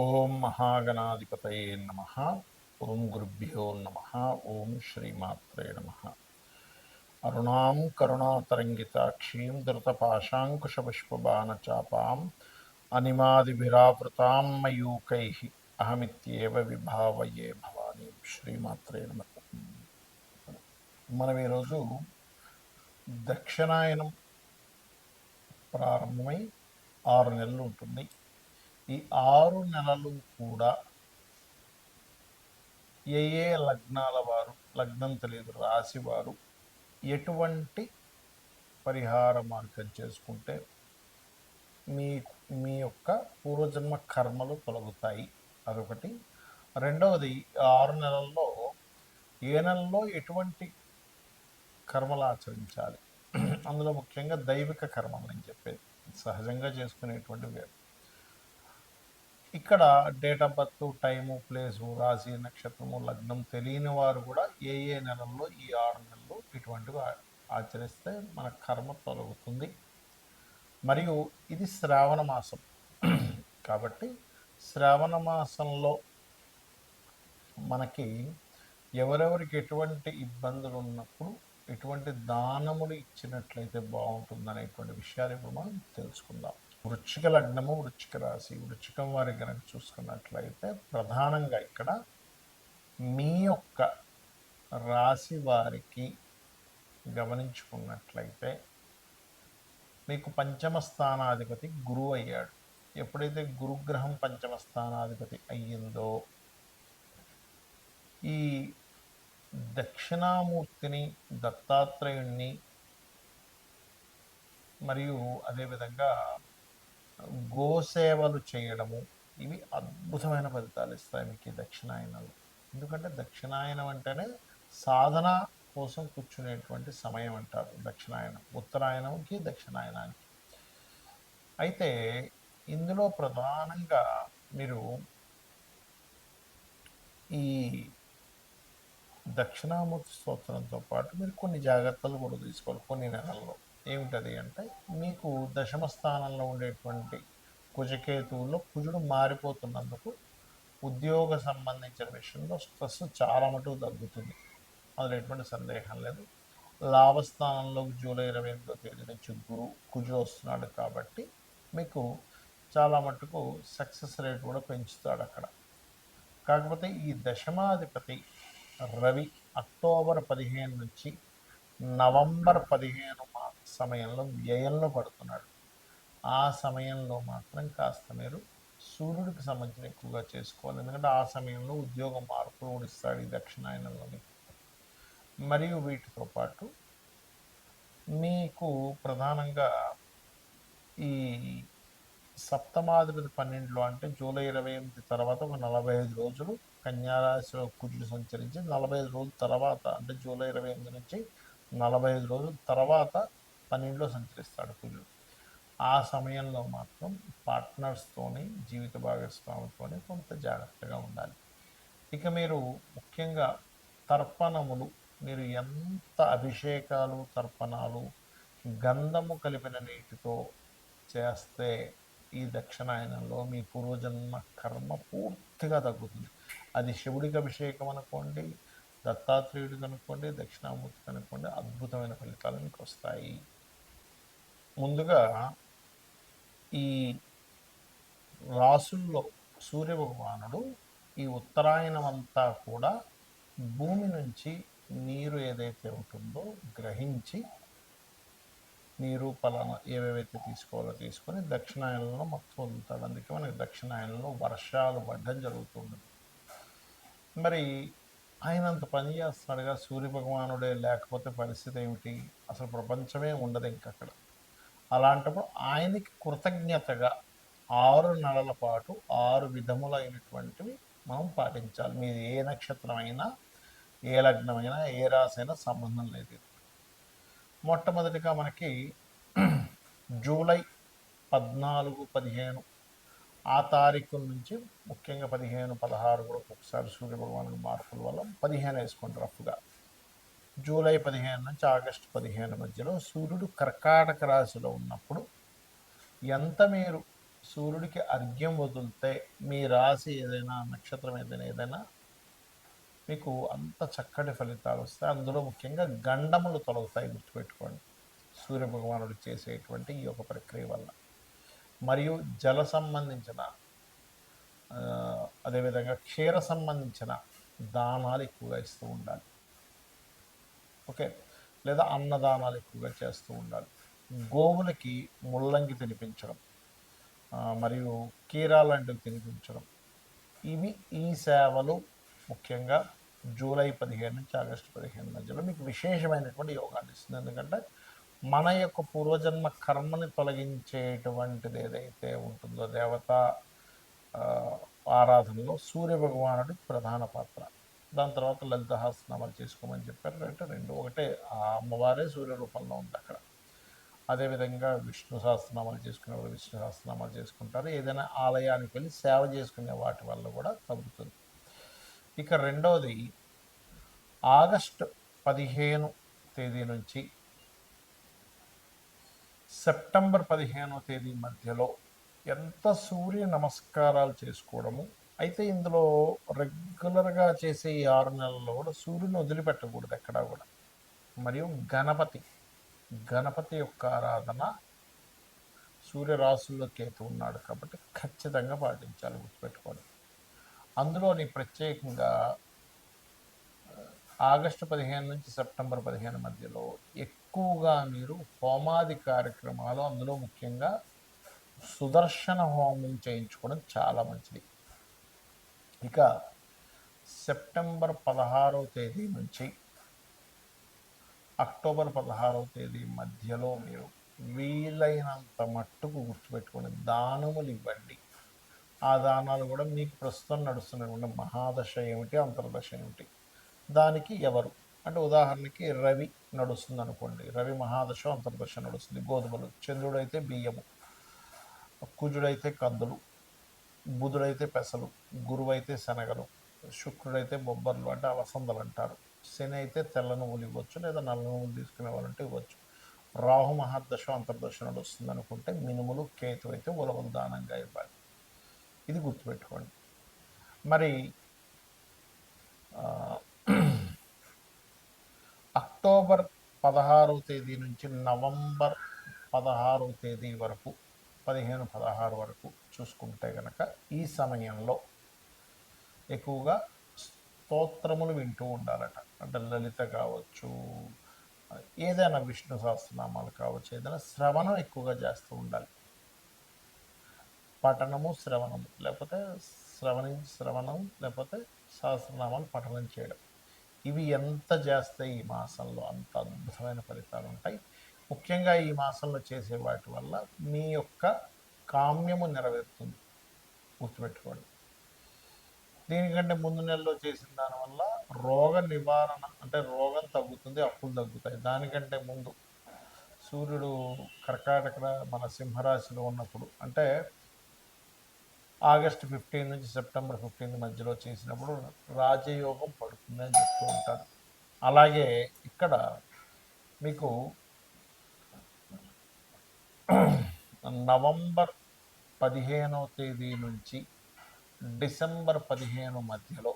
ఓం మహాగణాధిపతయే నమ. ఓం గురుభ్యో నమ. ఓం శ్రీమాత్రే నమ. అరుణాం కరుణాతరంగితాక్షీం ధృతపాశాంకుశపుష్పబాణచాపాం అనిమాదిభిరావృతాం మయూకై అహమిత్యేవ విభావయే భవానీ. శ్రీమాత్రే నమ. మనం ఈరోజు దక్షిణాయనం ప్రారంభమై 6 నెలలు ఉంటుంది. ఈ 6 నెలలు కూడా ఏ ఏ లగ్నాల వారు, లగ్నం తెలియదు రాశి వారు ఎటువంటి పరిహార మార్గం చేసుకుంటే మీ మీ యొక్క పూర్వజన్మ కర్మలు తొలగుతాయి, అదొకటి. రెండవది, 6 నెలల్లో ఏ నెలలో ఎటువంటి కర్మలు ఆచరించాలి, అందులో ముఖ్యంగా దైవిక కర్మలు నేను చెప్పేది, సహజంగా చేసుకునేటువంటి వేరు. ఇక్కడ date of birth, time, place, రాశి, నక్షత్రము, లగ్నం తెలియని వారు కూడా ఏ ఏ నెలల్లో ఈ 6 నెలలు ఇటువంటివి ఆచరిస్తే మన కర్మ తొలగుతుంది. మరియు ఇది శ్రావణ మాసం కాబట్టి శ్రావణ మాసంలో మనకి ఎవరెవరికి ఎటువంటి ఇబ్బందులు ఉన్నప్పుడు ఎటువంటి దానములు ఇచ్చినట్లయితే బాగుంటుంది అనేటువంటి విషయాలు ఇప్పుడు మనం తెలుసుకుందాం. వృశ్చిక లగ్నము, వృశ్చిక రాశి, వృశ్చికం వారి కనుక చూసుకున్నట్లయితే ప్రధానంగా ఇక్కడ మీ యొక్క రాశి వారికి గమనించుకున్నట్లయితే మీకు పంచమ స్థానాధిపతి గురువు అయ్యాడు. ఎప్పుడైతే గురుగ్రహం పంచమ స్థానాధిపతి అయ్యిందో ఈ దక్షిణామూర్తిని, దత్తాత్రేయుణ్ణి మరియు అదేవిధంగా గోసేవలు చేయడము, ఇవి అద్భుతమైన ఫలితాలు ఇస్తాయి మీకు ఈ దక్షిణాయనంలో. ఎందుకంటే దక్షిణాయనం అంటేనే సాధన కోసం కూర్చునేటువంటి సమయం అంటారు దక్షిణాయనం, ఉత్తరాయణంకి దక్షిణాయనానికి. అయితే ఇందులో ప్రధానంగా మీరు ఈ దక్షిణామూర్తి స్తోత్రంతో పాటు మీరు కొన్ని జాగ్రత్తలు కూడా తీసుకోవాలి కొన్ని నెలల్లో. ఏమిటది అంటే, మీకు దశమ స్థానంలో ఉండేటువంటి కుజకేతువుల్లో కుజుడు మారిపోతున్నందుకు ఉద్యోగ సంబంధించిన విషయంలో స్ట్రెస్ చాలా మటుకు తగ్గుతుంది, అందులో ఎటువంటి సందేహం లేదు. లాభస్థానంలో జూలై 28వ తేదీ నుంచి కుజుడు వస్తున్నాడు కాబట్టి మీకు చాలా మటుకు సక్సెస్ రేట్ కూడా పెంచుతాడు అక్కడ. కాకపోతే ఈ దశమాధిపతి రవి అక్టోబర్ 15 నుంచి నవంబర్ 15 సమయంలో వ్యయంలో పడుతున్నాడు. ఆ సమయంలో మాత్రం కాస్త మీరు సూర్యుడికి సంబంధించిన ఎక్కువగా చేసుకోవాలి, ఎందుకంటే ఆ సమయంలో ఉద్యోగ మార్పులు కూడా ఇస్తాడు ఈ దక్షిణాయనంలోని. మరియు వీటితో పాటు మీకు ప్రధానంగా ఈ సప్తమాధిపతి 12లో అంటే జూలై 28 తర్వాత ఒక 45 రోజులు కన్యారాశిలో కుజుడు సంచరించి 45 రోజుల తర్వాత అంటే జూలై 28 నుంచి 45 రోజుల తర్వాత 12లో సంచరిస్తాడు కుజుడు. ఆ సమయంలో మాత్రం పార్ట్నర్స్తోని, జీవిత భాగస్వామితోని కొంత జాగ్రత్తగా ఉండాలి. ఇక మీరు ముఖ్యంగా తర్పణములు, మీరు ఎంత అభిషేకాలు, తర్పణాలు గంధము కలిపిన నీటితో చేస్తే ఈ దక్షిణాయనంలో మీ పూర్వజన్మ కర్మ పూర్తిగా తగ్గుతుంది. అది శివుడికి అభిషేకం అనుకోండి, దత్తాత్రేయుడికి అనుకోండి, దక్షిణామూర్తికి అనుకోండి, అద్భుతమైన ఫలితాలు మీకు వస్తాయి. ముందుగా ఈ రాసుల్లో సూర్యభగవానుడు ఈ ఉత్తరాయణం అంతా కూడా భూమి నుంచి నీరు ఏదైతే ఉంటుందో గ్రహించి నీరు పలానా ఏవేవైతే తీసుకోవాలో తీసుకొని దక్షిణాయనంలో మొత్తం వదులుతాడు. అందుకే మనకి దక్షిణాయనంలో వర్షాలు పడ్డం జరుగుతుంది. మరి ఆయన అంత పని చేస్తున్నాడుగా, సూర్యభగవానుడే లేకపోతే పరిస్థితి ఏమిటి? అసలు ప్రపంచమే ఉండదు ఇంకక్కడ. అలాంటప్పుడు ఆయనకి కృతజ్ఞతగా 6 నెలల పాటు 6 విధములైనటువంటివి మనం పాటించాలి. మీది ఏ నక్షత్రమైనా, ఏ లగ్నమైనా, ఏ రాశి అయినా సంబంధం లేదు. మొట్టమొదటిగా మనకి జూలై 14, 15 ఆ తారీఖుల నుంచి ముఖ్యంగా 15, 16 కూడా ఒక్కొక్కసారి సూర్యభగవానుడు మార్పుల వల్ల 15 వేసుకోండి రఫ్గా. జూలై 15 నుంచి ఆగస్టు 15 మధ్యలో సూర్యుడు కర్కాటక రాశిలో ఉన్నప్పుడు ఎంత మీరు సూర్యుడికి అర్ఘ్యం వదిలితే మీ రాశి ఏదైనా, నక్షత్రం ఏదైనా మీకు అంత చక్కటి ఫలితాలు వస్తాయి. అందులో ముఖ్యంగా గండములు తొలగుతాయి, గుర్తుపెట్టుకోండి. సూర్యభగవానుడు చేసేటువంటి ఈ యొక్క ప్రక్రియ వల్ల. మరియు జల సంబంధించిన అదేవిధంగా క్షీర సంబంధించిన దానాలు ఎక్కువగా ఇస్తూ ఉండాలి. ఓకే, లేదా అన్నదానాలు ఎక్కువగా చేస్తూ ఉండాలి. గోవులకి ముల్లంగి తినిపించడం, మరియు కీరా లాంటివి తినిపించడం, ఇవి ఈ సేవలు ముఖ్యంగా జూలై 15 నుంచి ఆగస్టు 15 మధ్యలో మీకు విశేషమైనటువంటి యోగాన్ని ఇస్తుంది. ఎందుకంటే మన యొక్క పూర్వజన్మ కర్మని తొలగించేటువంటిది ఏదైతే ఉంటుందో దేవత ఆరాధనలో సూర్య భగవానుడి ప్రధాన పాత్ర. దాని తర్వాత లలిత సహస్రనామాలు చేసుకోమని చెప్పారు. అంటే రెండు ఒకటే, ఆ అమ్మవారే సూర్య రూపంలో ఉంది అక్కడ. అదేవిధంగా విష్ణు సహస్రనామాలు చేసుకునేవాళ్ళు విష్ణు సహస్రనామాలు చేసుకుంటారు. ఏదైనా ఆలయానికి వెళ్ళి సేవ చేసుకునే వాటి వల్ల కూడా తగ్గుతుంది. ఇక రెండవది, ఆగస్టు 15 తేదీ నుంచి సెప్టెంబర్ 15వ తేదీ మధ్యలో ఎంత సూర్య నమస్కారాలు చేసుకోవడము. అయితే ఇందులో రెగ్యులర్గా చేసే ఈ 6 నెలల్లో కూడా సూర్యుని వదిలిపెట్టకూడదు ఎక్కడా కూడా. మరియు గణపతి యొక్క ఆరాధన, సూర్యరాశుల్లో కేతు ఉన్నాడు కాబట్టి ఖచ్చితంగా పాటించాలి, గుర్తుపెట్టుకోండి. అందులోని ప్రత్యేకంగా ఆగస్టు 15 నుంచి సెప్టెంబర్ 15 మధ్యలో ఎక్కువగా మీరు హోమాది కార్యక్రమాలు, అందులో ముఖ్యంగా సుదర్శన హోమం చేయించుకోవడం చాలా మంచిది. ఇక సెప్టెంబర్ 16వ తేదీ నుంచి అక్టోబర్ 16వ తేదీ మధ్యలో మీరు వీలైనంత మట్టుకు గుర్తుపెట్టుకోండి, దానములు ఇవ్వండి. ఆ దానాలు కూడా మీకు ప్రస్తుతం నడుస్తున్నటువంటి మహాదశ ఏమిటి, అంతర్దశ ఏమిటి, దానికి ఎవరు అంటే ఉదాహరణకి రవి నడుస్తుంది అనుకోండి, రవి మహాదశ అంతర్దశ నడుస్తుంది, గోధుమలు. చంద్రుడైతే బియ్యము, కుజుడైతే కందులు, బుధుడైతే పెసలు, గురువైతే శనగలు, శుక్రుడైతే బొబ్బర్లు అంటే అలసందలు అంటారు. శని అయితే తెల్ల నువ్వులు ఇవ్వచ్చు, లేదా నల్ల నువ్వులు తీసుకునే వాళ్ళంటే ఇవ్వచ్చు. రాహు మహాదశ అంతర్దశ నడుస్తుంది అనుకుంటే మినుములు, కేతు అయితే ఉలవలు దానంగా ఇవ్వాలి. ఇది గుర్తుపెట్టుకోండి. మరి అక్టోబర్ 16వ తేదీ నుంచి నవంబర్ 16వ తేదీ వరకు, 15-16 వరకు చూసుకుంటే కనుక ఈ సమయంలో ఎక్కువగా స్తోత్రములు వింటూ ఉండాలట. అంటే లలిత కావచ్చు, ఏదైనా విష్ణు సహస్రనామాలు కావచ్చు, ఏదైనా శ్రవణం ఎక్కువగా చేస్తూ ఉండాలి. పఠనము, శ్రవణము, లేకపోతే శ్రవణం, లేకపోతే సహస్రనామాలు పఠనం చేయడం, ఇవి ఎంత చేస్తాయి ఈ మాసంలో అంత అద్భుతమైన ఫలితాలు ఉంటాయి. ముఖ్యంగా ఈ మాసంలో చేసే వాటి వల్ల మీ యొక్క కామ్యము నెరవేరుతుంది, గుర్తుపెట్టుకోండి. దీనికంటే ముందు నెలలో చేసిన దానివల్ల రోగ నివారణ అంటే రోగం తగ్గుతుంది, అప్పులు తగ్గుతాయి. దానికంటే ముందు సూర్యుడు కర్కాటక మన సింహరాశిలో ఉన్నప్పుడు, అంటే ఆగస్టు 15 నుంచి సెప్టెంబర్ 15 మధ్యలో చేసినప్పుడు రాజయోగం పడుతుంది అని చెప్తూ ఉంటారు. అలాగే ఇక్కడ మీకు నవంబర్ 15వ తేదీ నుంచి డిసెంబర్ 15 మధ్యలో,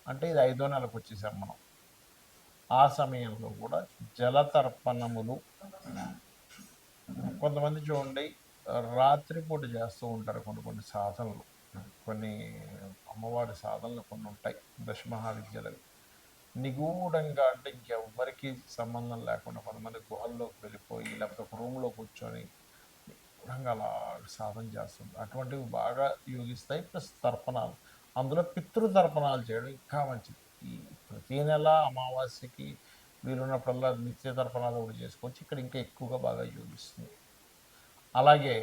అంటే ఇది 5వ నెలకు వచ్చేసాం మనం, ఆ సమయంలో కూడా జలతర్పణములు కొంతమంది చూడండి రాత్రిపూట చేస్తూ ఉంటారు. కొన్ని సాధనలు, కొన్ని అమ్మవారి సాధనలు కొన్ని ఉంటాయి, దశమహావిద్యలవి నిగూఢంగా, అంటే ఇంకెవ్వరికి సంబంధం లేకుండా కొంతమంది గుహల్లోకి వెళ్ళిపోయి లేకపోతే ఒక రూమ్లో కూర్చొని నిగూఢంగా అలా సాధన చేస్తుంది. అటువంటివి బాగా యోగిస్తాయి. ప్లస్ తర్పణాలు, అందులో పితృతర్పణాలు చేయడం ఇంకా మంచిది. ఈ ప్రతి నెల అమావాస్యకి వీలున్నప్పుడల్లా నిత్య తర్పణాలు కూడా చేసుకోవచ్చు. ఇక్కడ ఇంకా ఎక్కువగా బాగా యోగిస్తుంది. అలాగే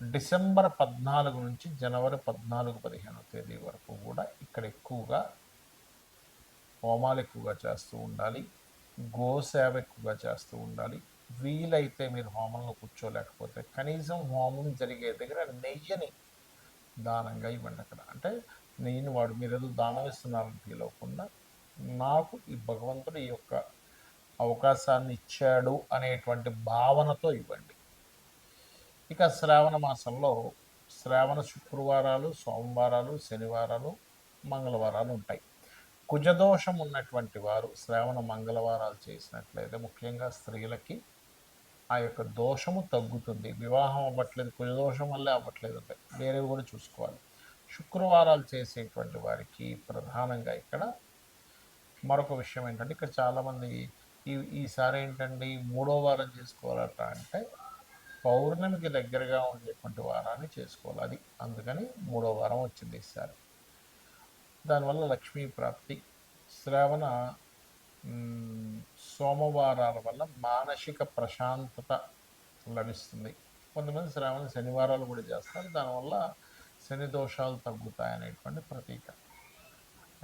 డిసెంబర్ 14 నుంచి జనవరి 14-15 తేదీ వరకు కూడా ఇక్కడ ఎక్కువగా హోమాలు ఎక్కువగా చేస్తూ ఉండాలి, గోసేవ ఎక్కువగా చేస్తూ ఉండాలి. వీలైతే మీరు హోమంలో కూర్చోలేకపోతే కనీసం హోమం జరిగే దగ్గర నెయ్యిని దానంగా ఇవ్వండి. అక్కడ అంటే నెయ్యిని మీరు ఏదో దానం ఇస్తున్నారని ఫీల్ అవ్వకుండా, నాకు ఈ భగవంతుడు ఈ యొక్క అవకాశాన్ని ఇచ్చాడు అనేటువంటి భావనతో ఇవ్వండి. ఇక శ్రావణ మాసంలో శ్రావణ శుక్రవారాలు, సోమవారాలు, శనివారాలు, మంగళవారాలు ఉంటాయి. కుజదోషం ఉన్నటువంటి వారు శ్రావణ మంగళవారాలు చేసినట్లయితే ముఖ్యంగా స్త్రీలకి ఆ యొక్క దోషము తగ్గుతుంది. వివాహం అవ్వట్లేదు, కుజదోషం వల్లే అవ్వట్లేదు అంటే వేరేవి కూడా చూసుకోవాలి. శుక్రవారాలు చేసేటువంటి వారికి ప్రధానంగా ఇక్కడ మరొక విషయం ఏంటంటే, ఇక్కడ చాలామంది ఈసారి ఏంటండి మూడో వారం చేసుకోవాలట అంటే పౌర్ణమికి దగ్గరగా ఉండేటువంటి వారాన్ని చేసుకోవాలి. అది అందుకని మూడో వారం వచ్చింది ఈసారి. దానివల్ల లక్ష్మీ ప్రాప్తి, శ్రావణ సోమవారాల వల్ల మానసిక ప్రశాంతత లభిస్తుంది. కొంతమంది శ్రావణ శనివారాలు కూడా చేస్తారు, దానివల్ల శని దోషాలు తగ్గుతాయనేటువంటి ప్రతీక.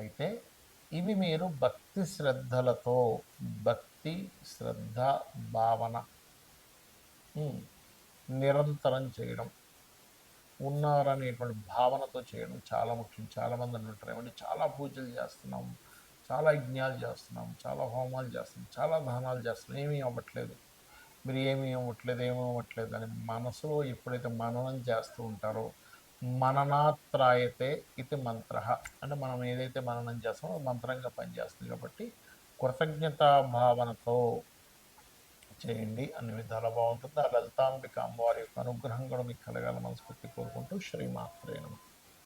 అయితే ఇవి మీరు భక్తి శ్రద్ధలతో, భక్తి శ్రద్ధ భావన నిరంతరం చేయడం, ఉన్నారనేటువంటి భావనతో చేయడం చాలా ముఖ్యం. చాలామంది అంటుంటారు ఏమంటే చాలా పూజలు చేస్తున్నాం, చాలా యజ్ఞాలు చేస్తున్నాం, చాలా హోమాలు చేస్తున్నాం, చాలా దానాలు చేస్తున్నాం, ఏమీ అవ్వట్లేదు, మీరు ఏమీ అవ్వట్లేదు అని మనసులో ఎప్పుడైతే మననం చేస్తూ ఉంటారో, మననాత్రాయతే ఇది మంత్ర, అంటే మనం ఏదైతే మననం చేస్తామో అది మంత్రంగా పనిచేస్తుంది. కాబట్టి కృతజ్ఞతా భావనతో చేయండి, అన్ని విధాలా బాగుంటుంది. ఆ లలితాంబిక అమ్మవారి యొక్క అనుగ్రహం కూడా మీకు కలగాల మనస్ఫూర్తి కోరుకుంటూ శ్రీమాత్రే నమః.